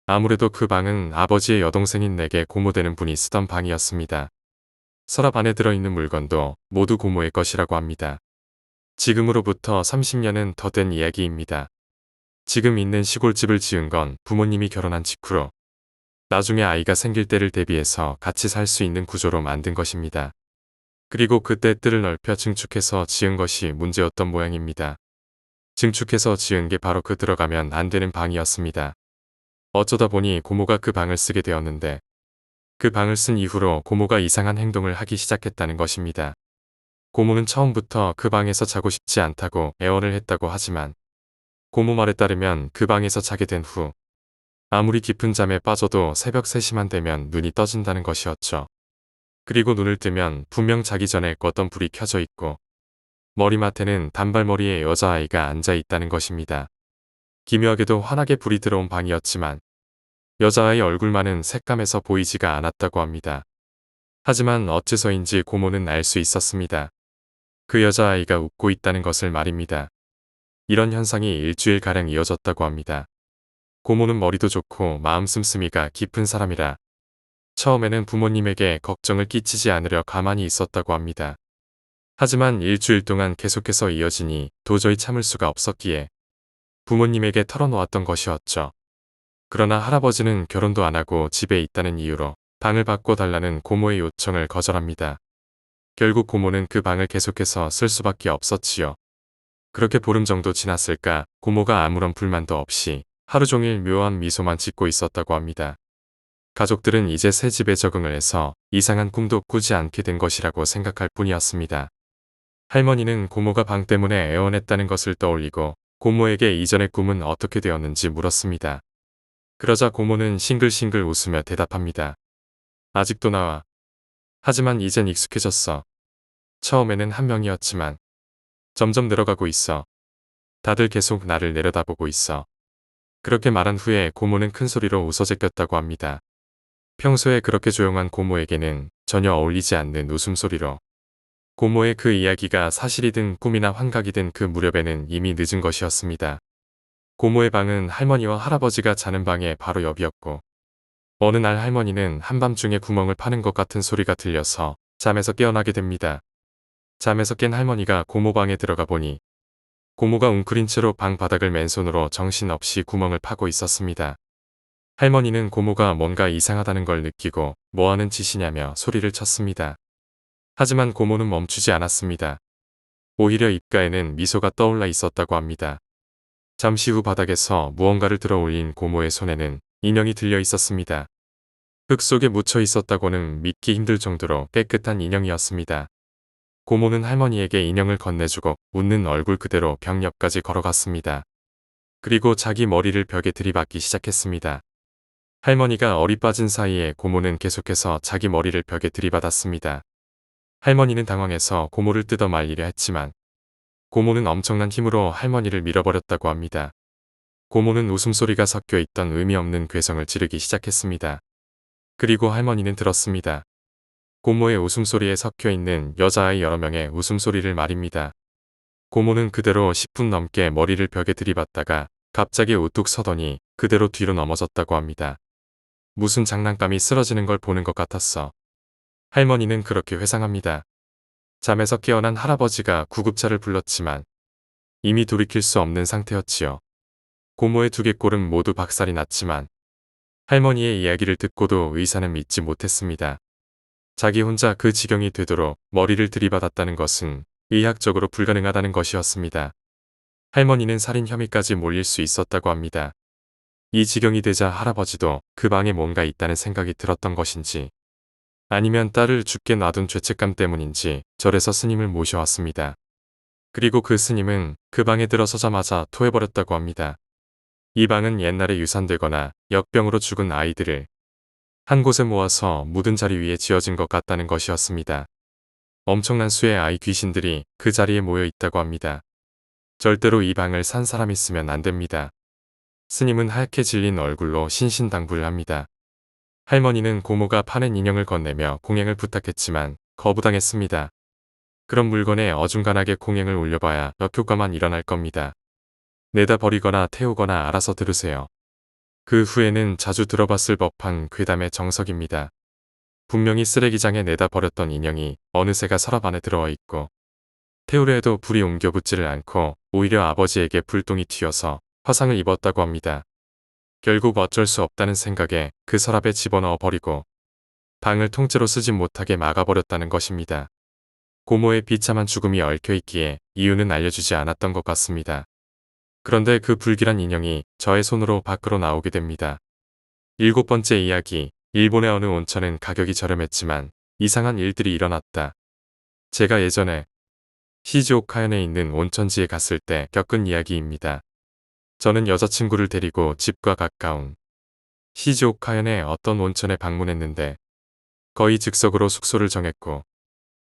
아무래도 그 방은 아버지의 여동생인 내게 고모되는 분이 쓰던 방이었습니다. 서랍 안에 들어있는 물건도 모두 고모의 것이라고 합니다. 지금으로부터 30년은 더 된 이야기입니다. 지금 있는 시골집을 지은 건 부모님이 결혼한 직후로 나중에 아이가 생길 때를 대비해서 같이 살 수 있는 구조로 만든 것입니다. 그리고 그때 뜰을 넓혀 증축해서 지은 것이 문제였던 모양입니다. 증축해서 지은 게 바로 그 들어가면 안 되는 방이었습니다. 어쩌다 보니 고모가 그 방을 쓰게 되었는데 그 방을 쓴 이후로 고모가 이상한 행동을 하기 시작했다는 것입니다. 고모는 처음부터 그 방에서 자고 싶지 않다고 애원을 했다고 하지만 고모 말에 따르면 그 방에서 자게 된 후 아무리 깊은 잠에 빠져도 새벽 3시만 되면 눈이 떠진다는 것이었죠. 그리고 눈을 뜨면 분명 자기 전에 껐던 불이 켜져 있고 머리맡에는 단발머리의 여자아이가 앉아 있다는 것입니다. 기묘하게도 환하게 불이 들어온 방이었지만 여자아이 얼굴만은 색감에서 보이지가 않았다고 합니다. 하지만 어째서인지 고모는 알 수 있었습니다. 그 여자아이가 웃고 있다는 것을 말입니다. 이런 현상이 일주일가량 이어졌다고 합니다. 고모는 머리도 좋고 마음 씀씀이가 깊은 사람이라 처음에는 부모님에게 걱정을 끼치지 않으려 가만히 있었다고 합니다. 하지만 일주일 동안 계속해서 이어지니 도저히 참을 수가 없었기에 부모님에게 털어놓았던 것이었죠. 그러나 할아버지는 결혼도 안 하고 집에 있다는 이유로 방을 바꿔달라는 고모의 요청을 거절합니다. 결국 고모는 그 방을 계속해서 쓸 수밖에 없었지요. 그렇게 보름 정도 지났을까 고모가 아무런 불만도 없이 하루 종일 묘한 미소만 짓고 있었다고 합니다. 가족들은 이제 새 집에 적응을 해서 이상한 꿈도 꾸지 않게 된 것이라고 생각할 뿐이었습니다. 할머니는 고모가 방 때문에 애원했다는 것을 떠올리고 고모에게 이전의 꿈은 어떻게 되었는지 물었습니다. 그러자 고모는 싱글싱글 웃으며 대답합니다. 아직도 나와. 하지만 이젠 익숙해졌어. 처음에는 한 명이었지만 점점 늘어가고 있어. 다들 계속 나를 내려다보고 있어. 그렇게 말한 후에 고모는 큰 소리로 웃어 제꼈다고 합니다. 평소에 그렇게 조용한 고모에게는 전혀 어울리지 않는 웃음소리로. 고모의 그 이야기가 사실이든 꿈이나 환각이든 그 무렵에는 이미 늦은 것이었습니다. 고모의 방은 할머니와 할아버지가 자는 방의 바로 옆이었고 어느 날 할머니는 한밤중에 구멍을 파는 것 같은 소리가 들려서 잠에서 깨어나게 됩니다. 잠에서 깬 할머니가 고모 방에 들어가 보니 고모가 웅크린 채로 방 바닥을 맨손으로 정신없이 구멍을 파고 있었습니다. 할머니는 고모가 뭔가 이상하다는 걸 느끼고 뭐하는 짓이냐며 소리를 쳤습니다. 하지만 고모는 멈추지 않았습니다. 오히려 입가에는 미소가 떠올라 있었다고 합니다. 잠시 후 바닥에서 무언가를 들어 올린 고모의 손에는 인형이 들려 있었습니다. 흙 속에 묻혀 있었다고는 믿기 힘들 정도로 깨끗한 인형이었습니다. 고모는 할머니에게 인형을 건네주고 웃는 얼굴 그대로 벽 옆까지 걸어갔습니다. 그리고 자기 머리를 벽에 들이박기 시작했습니다. 할머니가 얼이 빠진 사이에 고모는 계속해서 자기 머리를 벽에 들이받았습니다. 할머니는 당황해서 고모를 뜯어 말리려 했지만 고모는 엄청난 힘으로 할머니를 밀어버렸다고 합니다. 고모는 웃음소리가 섞여 있던 의미 없는 괴성을 지르기 시작했습니다. 그리고 할머니는 들었습니다. 고모의 웃음소리에 섞여 있는 여자아이 여러 명의 웃음소리를 말입니다. 고모는 그대로 10분 넘게 머리를 벽에 들이받다가 갑자기 우뚝 서더니 그대로 뒤로 넘어졌다고 합니다. 무슨 장난감이 쓰러지는 걸 보는 것 같았어. 할머니는 그렇게 회상합니다. 잠에서 깨어난 할아버지가 구급차를 불렀지만 이미 돌이킬 수 없는 상태였지요. 고모의 두개골은 모두 박살이 났지만 할머니의 이야기를 듣고도 의사는 믿지 못했습니다. 자기 혼자 그 지경이 되도록 머리를 들이받았다는 것은 의학적으로 불가능하다는 것이었습니다. 할머니는 살인 혐의까지 몰릴 수 있었다고 합니다. 이 지경이 되자 할아버지도 그 방에 뭔가 있다는 생각이 들었던 것인지 아니면 딸을 죽게 놔둔 죄책감 때문인지 절에서 스님을 모셔왔습니다. 그리고 그 스님은 그 방에 들어서자마자 토해버렸다고 합니다. 이 방은 옛날에 유산되거나 역병으로 죽은 아이들을 한 곳에 모아서 묻은 자리 위에 지어진 것 같다는 것이었습니다. 엄청난 수의 아이 귀신들이 그 자리에 모여 있다고 합니다. 절대로 이 방을 산 사람이 쓰면 안 됩니다. 스님은 하얗게 질린 얼굴로 신신당부를 합니다. 할머니는 고모가 파낸 인형을 건네며 공양을 부탁했지만 거부당했습니다. 그런 물건에 어중간하게 공양을 올려봐야 역효과만 일어날 겁니다. 내다 버리거나 태우거나 알아서 들으세요. 그 후에는 자주 들어봤을 법한 괴담의 정석입니다. 분명히 쓰레기장에 내다 버렸던 인형이 어느새가 서랍 안에 들어와 있고 태우려 해도 불이 옮겨 붙지를 않고 오히려 아버지에게 불똥이 튀어서 화상을 입었다고 합니다. 결국 어쩔 수 없다는 생각에 그 서랍에 집어넣어 버리고 방을 통째로 쓰지 못하게 막아버렸다는 것입니다. 고모의 비참한 죽음이 얽혀있기에 이유는 알려주지 않았던 것 같습니다. 그런데 그 불길한 인형이 저의 손으로 밖으로 나오게 됩니다. 7번째 이야기. 일본의 어느 온천은 가격이 저렴했지만 이상한 일들이 일어났다. 제가 예전에 시즈오카현에 있는 온천지에 갔을 때 겪은 이야기입니다. 저는 여자친구를 데리고 집과 가까운 시즈오카현의 어떤 온천에 방문했는데 거의 즉석으로 숙소를 정했고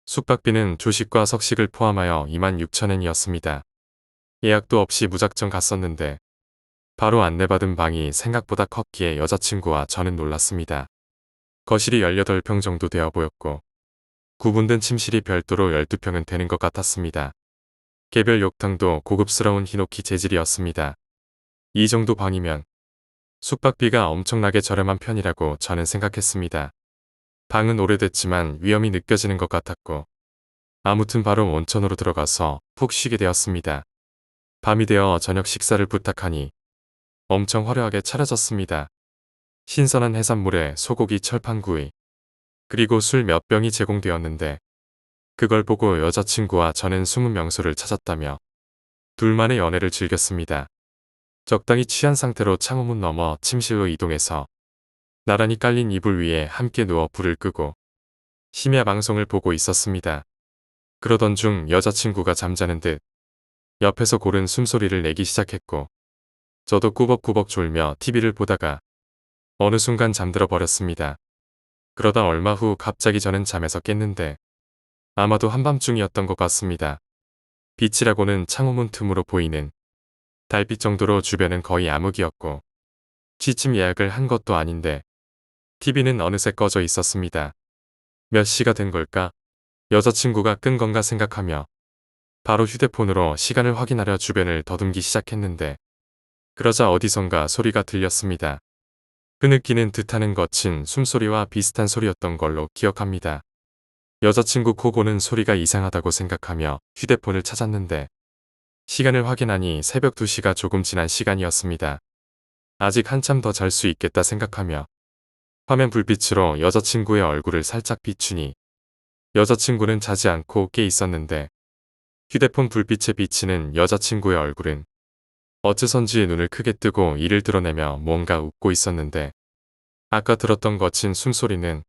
숙박비는 조식과 석식을 포함하여 26,000엔이었습니다. 예약도 없이 무작정 갔었는데 바로 안내받은 방이 생각보다 컸기에 여자친구와 저는 놀랐습니다. 거실이 18평 정도 되어 보였고 구분된 침실이 별도로 12평은 되는 것 같았습니다. 개별 욕탕도 고급스러운 히노키 재질이었습니다. 이 정도 방이면 숙박비가 엄청나게 저렴한 편이라고 저는 생각했습니다. 방은 오래됐지만 위험이 느껴지는 것 같았고 아무튼 바로 온천으로 들어가서 푹 쉬게 되었습니다. 밤이 되어 저녁 식사를 부탁하니 엄청 화려하게 차려졌습니다. 신선한 해산물에 소고기 철판구이 그리고 술 몇 병이 제공되었는데 그걸 보고 여자친구와 저는 숨은 명소를 찾았다며 둘만의 연애를 즐겼습니다. 적당히 취한 상태로 창호문 넘어 침실로 이동해서 나란히 깔린 이불 위에 함께 누워 불을 끄고 심야 방송을 보고 있었습니다. 그러던 중 여자친구가 잠자는 듯 옆에서 고른 숨소리를 내기 시작했고 저도 꾸벅꾸벅 졸며 TV를 보다가 어느 순간 잠들어 버렸습니다. 그러다 얼마 후 갑자기 저는 잠에서 깼는데 아마도 한밤중이었던 것 같습니다. 빛이라고는 창호문 틈으로 보이는 달빛 정도로 주변은 거의 암흑이었고 취침 예약을 한 것도 아닌데 TV는 어느새 꺼져 있었습니다. 몇 시가 된 걸까? 여자친구가 끈 건가 생각하며 바로 휴대폰으로 시간을 확인하려 주변을 더듬기 시작했는데 그러자 어디선가 소리가 들렸습니다. 흐느끼는 듯하는 거친 숨소리와 비슷한 소리였던 걸로 기억합니다. 여자친구 코 고는 소리가 이상하다고 생각하며 휴대폰을 찾았는데 시간을 확인하니 새벽 2시가 조금 지난 시간이었습니다. 아직 한참 더 잘 수 있겠다 생각하며 화면 불빛으로 여자친구의 얼굴을 살짝 비추니 여자친구는 자지 않고 깨 있었는데 휴대폰 불빛에 비치는 여자친구의 얼굴은 어째선지 눈을 크게 뜨고 이를 드러내며 뭔가 웃고 있었는데 아까 들었던 거친 숨소리는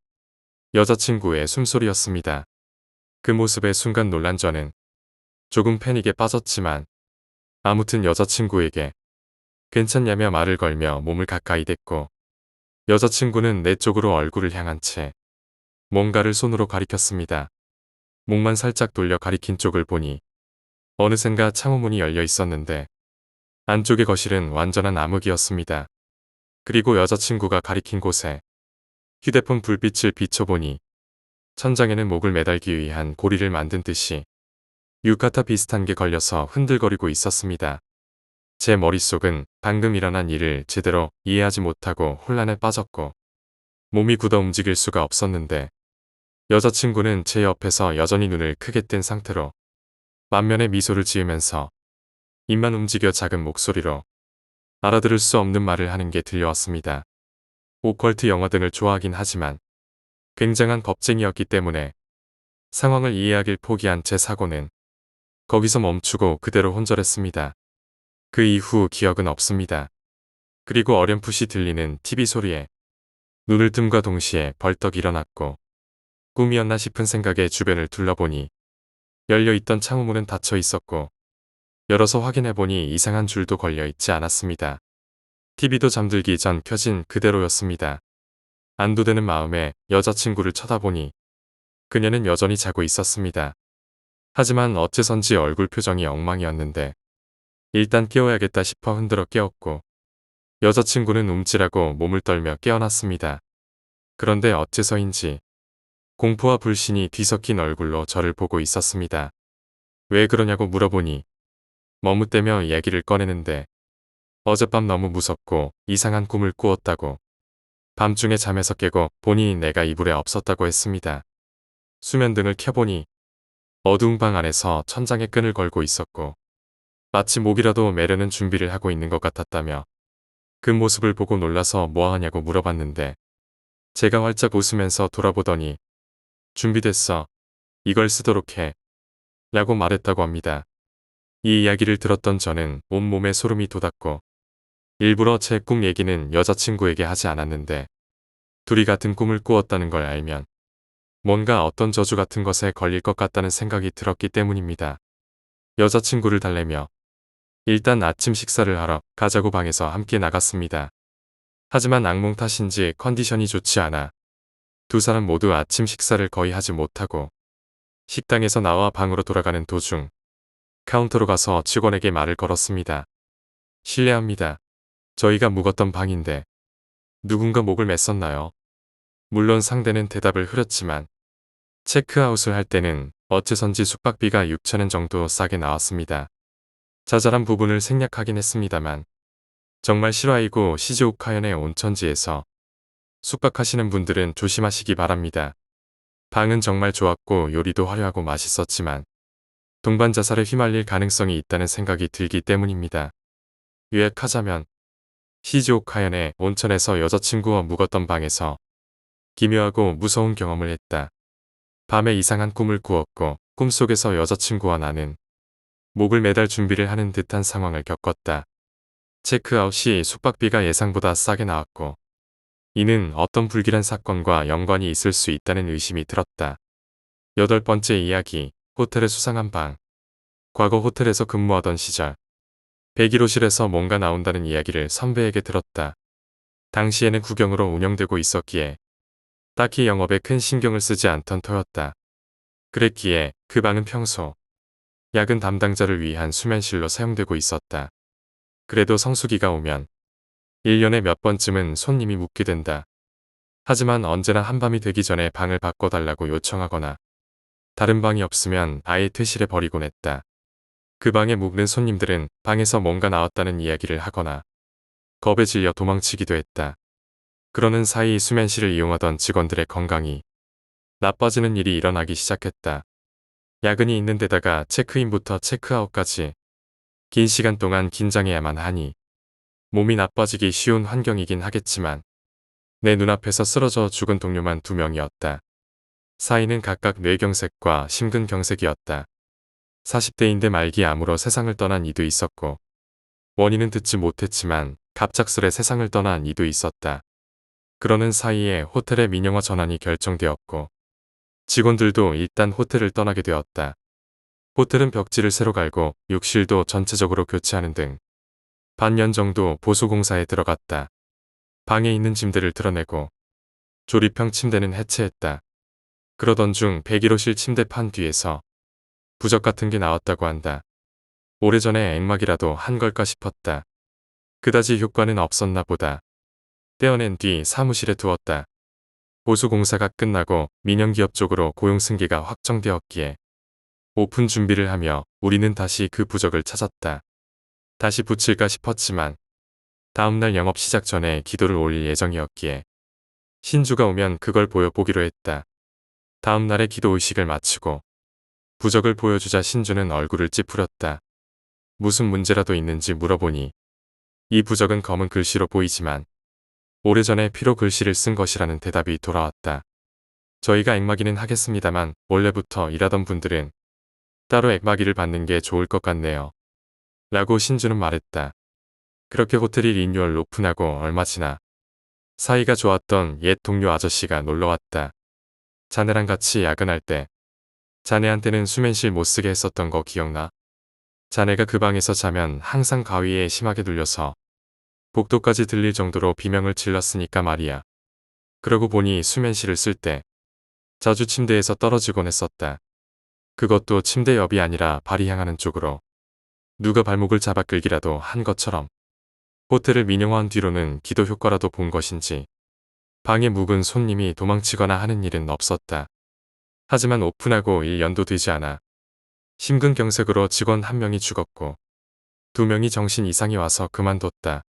여자친구의 숨소리였습니다. 그 모습에 순간 놀란 저는 조금 패닉에 빠졌지만 아무튼 여자친구에게 괜찮냐며 말을 걸며 몸을 가까이 댔고 여자친구는 내 쪽으로 얼굴을 향한 채 뭔가를 손으로 가리켰습니다. 목만 살짝 돌려 가리킨 쪽을 보니 어느샌가 창호문이 열려 있었는데 안쪽의 거실은 완전한 암흑이었습니다. 그리고 여자친구가 가리킨 곳에 휴대폰 불빛을 비춰보니 천장에는 목을 매달기 위한 고리를 만든 듯이 유카타 비슷한 게 걸려서 흔들거리고 있었습니다. 제 머릿속은 방금 일어난 일을 제대로 이해하지 못하고 혼란에 빠졌고 몸이 굳어 움직일 수가 없었는데 여자친구는 제 옆에서 여전히 눈을 크게 뜬 상태로 만면에 미소를 지으면서 입만 움직여 작은 목소리로 알아들을 수 없는 말을 하는 게 들려왔습니다. 오컬트 영화 등을 좋아하긴 하지만 굉장한 겁쟁이였기 때문에 상황을 이해하길 포기한 제 사고는 거기서 멈추고 그대로 혼절했습니다. 그 이후 기억은 없습니다. 그리고 어렴풋이 들리는 TV 소리에 눈을 뜸과 동시에 벌떡 일어났고 꿈이었나 싶은 생각에 주변을 둘러보니 열려있던 창호문은 닫혀 있었고 열어서 확인해보니 이상한 줄도 걸려있지 않았습니다. TV도 잠들기 전 켜진 그대로였습니다. 안도되는 마음에 여자친구를 쳐다보니 그녀는 여전히 자고 있었습니다. 하지만 어째선지 얼굴 표정이 엉망이었는데 일단 깨워야겠다 싶어 흔들어 깨웠고 여자친구는 움찔하고 몸을 떨며 깨어났습니다. 그런데 어째서인지 공포와 불신이 뒤섞인 얼굴로 저를 보고 있었습니다. 왜 그러냐고 물어보니 머뭇대며 얘기를 꺼내는데 어젯밤 너무 무섭고 이상한 꿈을 꾸었다고 밤중에 잠에서 깨고 보니 내가 이불에 없었다고 했습니다. 수면등을 켜보니 어두운 방 안에서 천장에 끈을 걸고 있었고 마치 목이라도 매려는 준비를 하고 있는 것 같았다며 그 모습을 보고 놀라서 뭐하냐고 물어봤는데 제가 활짝 웃으면서 돌아보더니 준비됐어. 이걸 쓰도록 해. 라고 말했다고 합니다. 이 이야기를 들었던 저는 온몸에 소름이 돋았고 일부러 제 꿈 얘기는 여자친구에게 하지 않았는데 둘이 같은 꿈을 꾸었다는 걸 알면 뭔가 어떤 저주 같은 것에 걸릴 것 같다는 생각이 들었기 때문입니다. 여자친구를 달래며 일단 아침 식사를 하러 가자고 방에서 함께 나갔습니다. 하지만 악몽 탓인지 컨디션이 좋지 않아 두 사람 모두 아침 식사를 거의 하지 못하고 식당에서 나와 방으로 돌아가는 도중 카운터로 가서 직원에게 말을 걸었습니다. 실례합니다. 저희가 묵었던 방인데 누군가 목을 맸었나요? 물론 상대는 대답을 흐렸지만 체크아웃을 할 때는 어째선지 숙박비가 6,000엔 정도 싸게 나왔습니다. 자잘한 부분을 생략하긴 했습니다만 정말 실화이고 시즈오카현의 온천지에서 숙박하시는 분들은 조심하시기 바랍니다. 방은 정말 좋았고 요리도 화려하고 맛있었지만 동반 자살에 휘말릴 가능성이 있다는 생각이 들기 때문입니다. 요약하자면 시즈오카현의 온천에서 여자친구와 묵었던 방에서 기묘하고 무서운 경험을 했다. 밤에 이상한 꿈을 꾸었고 꿈속에서 여자친구와 나는 목을 매달 준비를 하는 듯한 상황을 겪었다. 체크아웃 시 숙박비가 예상보다 싸게 나왔고 이는 어떤 불길한 사건과 연관이 있을 수 있다는 의심이 들었다. 8번째 이야기, 호텔의 수상한 방. 과거 호텔에서 근무하던 시절 101호실에서 뭔가 나온다는 이야기를 선배에게 들었다. 당시에는 구경으로 운영되고 있었기에 딱히 영업에 큰 신경을 쓰지 않던 터였다. 그랬기에 그 방은 평소 야근 담당자를 위한 수면실로 사용되고 있었다. 그래도 성수기가 오면 1년에 몇 번쯤은 손님이 묵게 된다. 하지만 언제나 한밤이 되기 전에 방을 바꿔달라고 요청하거나 다른 방이 없으면 아예 퇴실해 버리곤 했다. 그 방에 묵는 손님들은 방에서 뭔가 나왔다는 이야기를 하거나 겁에 질려 도망치기도 했다. 그러는 사이 수면실을 이용하던 직원들의 건강이 나빠지는 일이 일어나기 시작했다. 야근이 있는 데다가 체크인부터 체크아웃까지 긴 시간 동안 긴장해야만 하니 몸이 나빠지기 쉬운 환경이긴 하겠지만 내 눈앞에서 쓰러져 죽은 동료만 2명이었다. 사인은 각각 뇌경색과 심근경색이었다. 40대인데 말기 암으로 세상을 떠난 이도 있었고 원인은 듣지 못했지만 갑작스레 세상을 떠난 이도 있었다. 그러는 사이에 호텔의 민영화 전환이 결정되었고 직원들도 일단 호텔을 떠나게 되었다. 호텔은 벽지를 새로 갈고 욕실도 전체적으로 교체하는 등 반년 정도 보수공사에 들어갔다. 방에 있는 짐들을 드러내고 조립형 침대는 해체했다. 그러던 중 101호실 침대판 뒤에서 부적 같은 게 나왔다고 한다. 오래전에 액막이라도 한 걸까 싶었다. 그다지 효과는 없었나 보다. 떼어낸 뒤 사무실에 두었다. 보수공사가 끝나고 민영기업 쪽으로 고용 승계가 확정되었기에 오픈 준비를 하며 우리는 다시 그 부적을 찾았다. 다시 붙일까 싶었지만 다음날 영업 시작 전에 기도를 올릴 예정이었기에 신주가 오면 그걸 보여보기로 했다. 다음날에 기도 의식을 마치고 부적을 보여주자 신주는 얼굴을 찌푸렸다. 무슨 문제라도 있는지 물어보니 이 부적은 검은 글씨로 보이지만 오래전에 피로 글씨를 쓴 것이라는 대답이 돌아왔다. 저희가 액막이는 하겠습니다만 원래부터 일하던 분들은 따로 액막이를 받는 게 좋을 것 같네요. 라고 신주는 말했다. 그렇게 호텔이 리뉴얼 오픈하고 얼마 지나 사이가 좋았던 옛 동료 아저씨가 놀러왔다. 자네랑 같이 야근할 때 자네한테는 수면실 못 쓰게 했었던 거 기억나? 자네가 그 방에서 자면 항상 가위에 심하게 눌려서 복도까지 들릴 정도로 비명을 질렀으니까 말이야. 그러고 보니 수면실을 쓸 때 자주 침대에서 떨어지곤 했었다. 그것도 침대 옆이 아니라 발이 향하는 쪽으로 누가 발목을 잡아 끌기라도 한 것처럼. 호텔을 민영화한 뒤로는 기도 효과라도 본 것인지 방에 묵은 손님이 도망치거나 하는 일은 없었다. 하지만 오픈하고 1년도 되지 않아 심근경색으로 직원 1명이 죽었고 2명이 정신 이상이 와서 그만뒀다.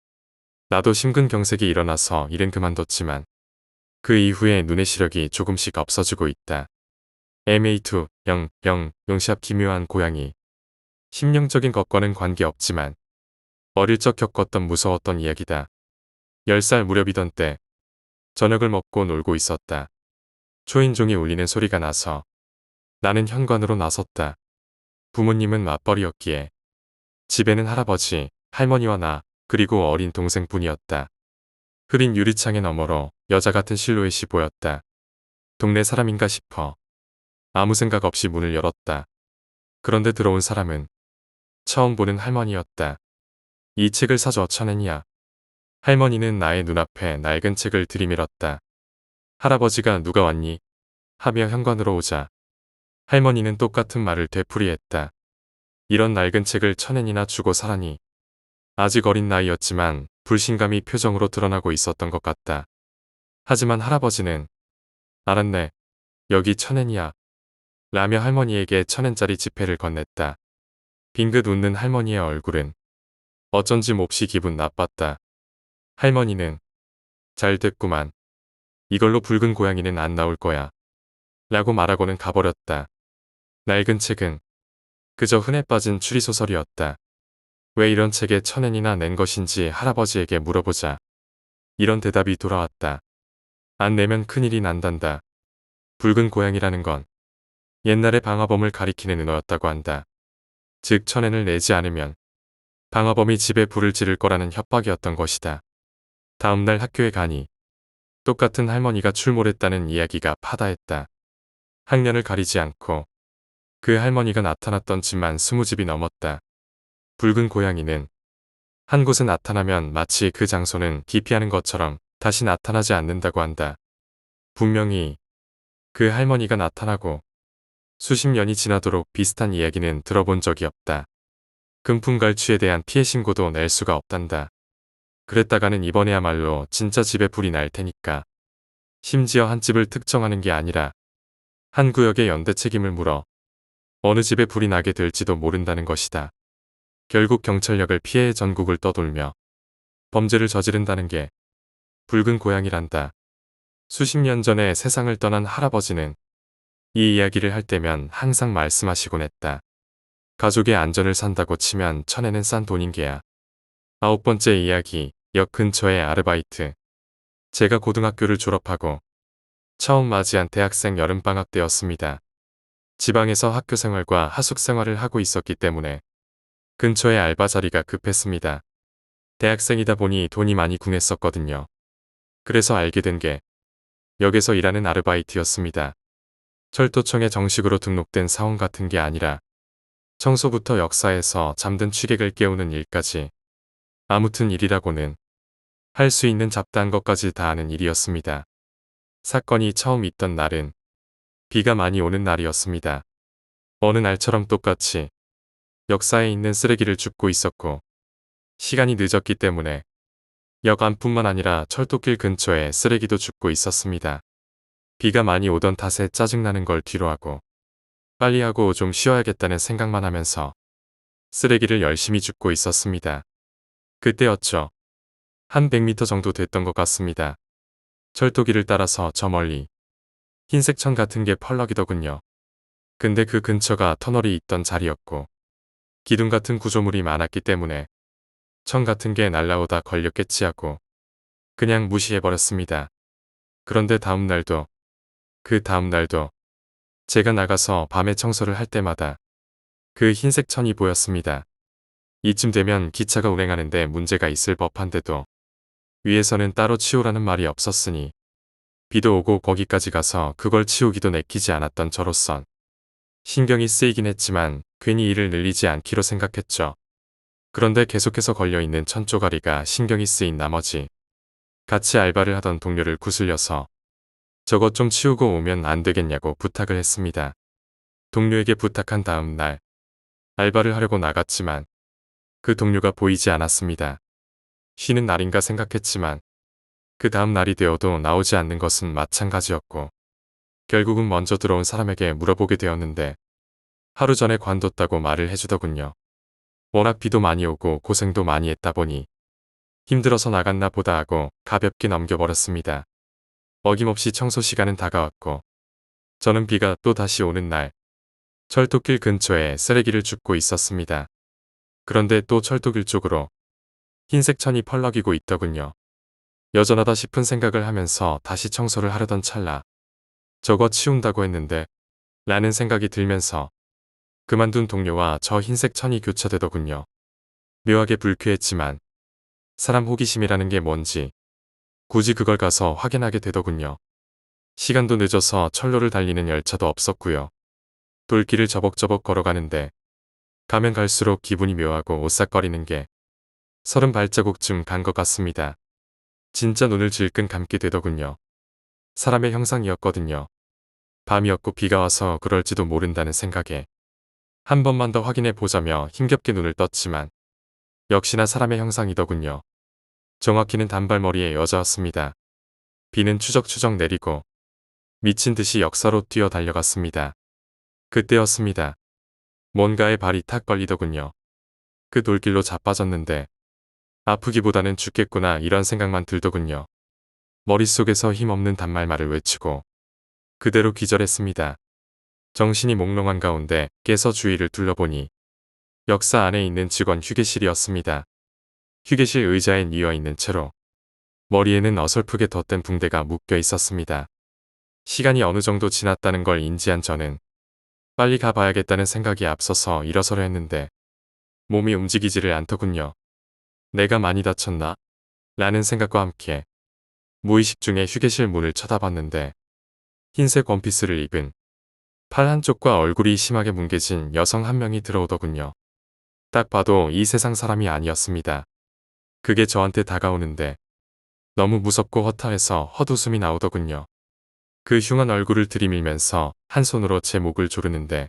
나도 심근경색이 일어나서 일은 그만뒀지만 그 이후에 눈의 시력이 조금씩 없어지고 있다. MA2, 용시합 기묘한 고양이. 심령적인 것과는 관계없지만 어릴 적 겪었던 무서웠던 이야기다. 10살 무렵이던 때 저녁을 먹고 놀고 있었다. 초인종이 울리는 소리가 나서 나는 현관으로 나섰다. 부모님은 맞벌이였기에 집에는 할아버지, 할머니와 나 그리고 어린 동생뿐이었다. 흐린 유리창의 너머로 여자 같은 실루엣이 보였다. 동네 사람인가 싶어 아무 생각 없이 문을 열었다. 그런데 들어온 사람은 처음 보는 할머니였다. 이 책을 사줘 1,000엔이야. 할머니는 나의 눈앞에 낡은 책을 들이밀었다. 할아버지가 누가 왔니? 하며 현관으로 오자 할머니는 똑같은 말을 되풀이했다. 이런 낡은 책을 1,000엔이나 주고 사라니. 아직 어린 나이였지만 불신감이 표정으로 드러나고 있었던 것 같다. 하지만 할아버지는 알았네. 여기 1,000엔이야. 라며 할머니에게 1,000엔짜리 지폐를 건넸다. 빙긋 웃는 할머니의 얼굴은 어쩐지 몹시 기분 나빴다. 할머니는 잘 됐구만. 이걸로 붉은 고양이는 안 나올 거야. 라고 말하고는 가버렸다. 낡은 책은 그저 흔해 빠진 추리소설이었다. 왜 이런 책에 1,000엔이나 낸 것인지 할아버지에게 물어보자 이런 대답이 돌아왔다. 안 내면 큰일이 난단다. 붉은 고양이라는 건 옛날에 방화범을 가리키는 은어였다고 한다. 즉 1,000엔을 내지 않으면 방화범이 집에 불을 지를 거라는 협박이었던 것이다. 다음날 학교에 가니 똑같은 할머니가 출몰했다는 이야기가 파다했다. 학년을 가리지 않고 그 할머니가 나타났던 집만 20집이 넘었다. 붉은 고양이는 한 곳에 나타나면 마치 그 장소는 기피하는 것처럼 다시 나타나지 않는다고 한다. 분명히 그 할머니가 나타나고 수십 년이 지나도록 비슷한 이야기는 들어본 적이 없다. 금품갈취에 대한 피해 신고도 낼 수가 없단다. 그랬다가는 이번에야말로 진짜 집에 불이 날 테니까. 심지어 한 집을 특정하는 게 아니라 한 구역의 연대 책임을 물어 어느 집에 불이 나게 될지도 모른다는 것이다. 결국 경찰력을 피해 전국을 떠돌며 범죄를 저지른다는 게 붉은 고양이란다. 수십 년 전에 세상을 떠난 할아버지는 이 이야기를 할 때면 항상 말씀하시곤 했다. 가족의 안전을 산다고 치면 천에는 싼 돈인 게야. 9번째 이야기, 역 근처의 아르바이트. 제가 고등학교를 졸업하고 처음 맞이한 대학생 여름방학 때였습니다. 지방에서 학교 생활과 하숙 생활을 하고 있었기 때문에 근처에 알바 자리가 급했습니다. 대학생이다 보니 돈이 많이 궁했었거든요. 그래서 알게 된 게 역에서 일하는 아르바이트였습니다. 철도청에 정식으로 등록된 사원 같은 게 아니라 청소부터 역사에서 잠든 취객을 깨우는 일까지 아무튼 일이라고는 할 수 있는 잡다한 것까지 다 하는 일이었습니다. 사건이 처음 있던 날은 비가 많이 오는 날이었습니다. 어느 날처럼 똑같이 역사에 있는 쓰레기를 줍고 있었고 시간이 늦었기 때문에 역 안뿐만 아니라 철도길 근처에 쓰레기도 줍고 있었습니다. 비가 많이 오던 탓에 짜증나는 걸 뒤로하고 빨리 하고 좀 쉬어야겠다는 생각만 하면서 쓰레기를 열심히 줍고 있었습니다. 그때였죠. 한 100m 정도 됐던 것 같습니다. 철도길을 따라서 저 멀리 흰색 천 같은 게 펄럭이더군요. 근데 그 근처가 터널이 있던 자리였고 기둥 같은 구조물이 많았기 때문에 천 같은 게 날라오다 걸렸겠지 하고 그냥 무시해버렸습니다. 그런데 그 다음 날도 제가 나가서 밤에 청소를 할 때마다 그 흰색 천이 보였습니다. 이쯤 되면 기차가 운행하는데 문제가 있을 법한데도 위에서는 따로 치우라는 말이 없었으니 비도 오고 거기까지 가서 그걸 치우기도 내키지 않았던 저로선 신경이 쓰이긴 했지만 괜히 일을 늘리지 않기로 생각했죠. 그런데 계속해서 걸려있는 천 쪼가리가 신경이 쓰인 나머지 같이 알바를 하던 동료를 구슬려서 저것 좀 치우고 오면 안 되겠냐고 부탁을 했습니다. 동료에게 부탁한 다음 날 알바를 하려고 나갔지만 그 동료가 보이지 않았습니다. 쉬는 날인가 생각했지만 그 다음 날이 되어도 나오지 않는 것은 마찬가지였고 결국은 먼저 들어온 사람에게 물어보게 되었는데 하루 전에 관뒀다고 말을 해주더군요. 워낙 비도 많이 오고 고생도 많이 했다 보니 힘들어서 나갔나 보다 하고 가볍게 넘겨버렸습니다. 어김없이 청소 시간은 다가왔고 저는 비가 또 다시 오는 날 철도길 근처에 쓰레기를 줍고 있었습니다. 그런데 또 철도길 쪽으로 흰색 천이 펄럭이고 있더군요. 여전하다 싶은 생각을 하면서 다시 청소를 하려던 찰나 저거 치운다고 했는데 라는 생각이 들면서 그만둔 동료와 저 흰색 천이 교차되더군요. 묘하게 불쾌했지만 사람 호기심이라는 게 뭔지 굳이 그걸 가서 확인하게 되더군요. 시간도 늦어서 철로를 달리는 열차도 없었고요. 돌길을 저벅저벅 걸어가는데 가면 갈수록 기분이 묘하고 오싹거리는 게 30발자국쯤 간 것 같습니다. 진짜 눈을 질끈 감게 되더군요. 사람의 형상이었거든요. 밤이었고 비가 와서 그럴지도 모른다는 생각에 한 번만 더 확인해 보자며 힘겹게 눈을 떴지만 역시나 사람의 형상이더군요. 정확히는 단발머리의 여자였습니다. 비는 추적추적 내리고 미친 듯이 역사로 뛰어 달려갔습니다. 그때였습니다. 뭔가에 발이 탁 걸리더군요. 그 돌길로 자빠졌는데 아프기보다는 죽겠구나 이런 생각만 들더군요. 머릿속에서 힘없는 단말말을 외치고 그대로 기절했습니다. 정신이 몽롱한 가운데 깨서 주위를 둘러보니 역사 안에 있는 직원 휴게실이었습니다. 휴게실 의자에 뉘어있는 채로 머리에는 어설프게 덧댄 붕대가 묶여 있었습니다. 시간이 어느 정도 지났다는 걸 인지한 저는 빨리 가봐야겠다는 생각이 앞서서 일어서려 했는데 몸이 움직이지를 않더군요. 내가 많이 다쳤나? 라는 생각과 함께 무의식 중에 휴게실 문을 쳐다봤는데 흰색 원피스를 입은 팔 한쪽과 얼굴이 심하게 뭉개진 여성 한 명이 들어오더군요. 딱 봐도 이 세상 사람이 아니었습니다. 그게 저한테 다가오는데 너무 무섭고 허탈해서 헛웃음이 나오더군요. 그 흉한 얼굴을 들이밀면서 한 손으로 제 목을 조르는데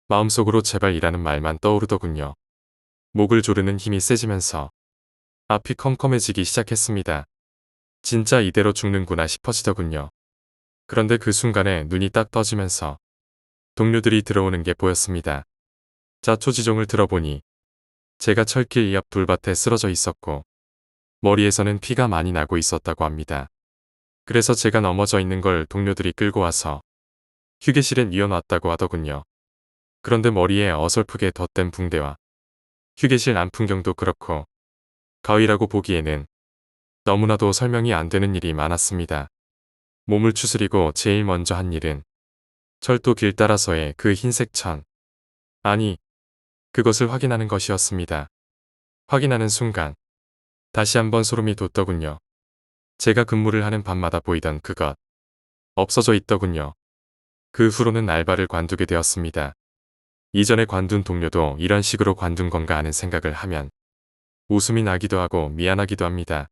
마음속으로 제발이라는 말만 떠오르더군요. 목을 조르는 힘이 세지면서 앞이 컴컴해지기 시작했습니다. 진짜 이대로 죽는구나 싶어지더군요. 그런데 그 순간에 눈이 딱 떠지면서 동료들이 들어오는 게 보였습니다. 자초지종을 들어보니 제가 철길 옆 돌밭에 쓰러져 있었고 머리에서는 피가 많이 나고 있었다고 합니다. 그래서 제가 넘어져 있는 걸 동료들이 끌고 와서 휴게실에 뉘어놨다고 하더군요. 그런데 머리에 어설프게 덧댄 붕대와 휴게실 안 풍경도 그렇고 가위라고 보기에는 너무나도 설명이 안 되는 일이 많았습니다. 몸을 추스리고 제일 먼저 한 일은 철도 길 따라서의 그 흰색 천, 아니 그것을 확인하는 것이었습니다. 확인하는 순간 다시 한번 소름이 돋더군요. 제가 근무를 하는 밤마다 보이던 그것 없어져 있더군요. 그 후로는 알바를 관두게 되었습니다. 이전에 관둔 동료도 이런 식으로 관둔 건가 하는 생각을 하면 웃음이 나기도 하고 미안하기도 합니다.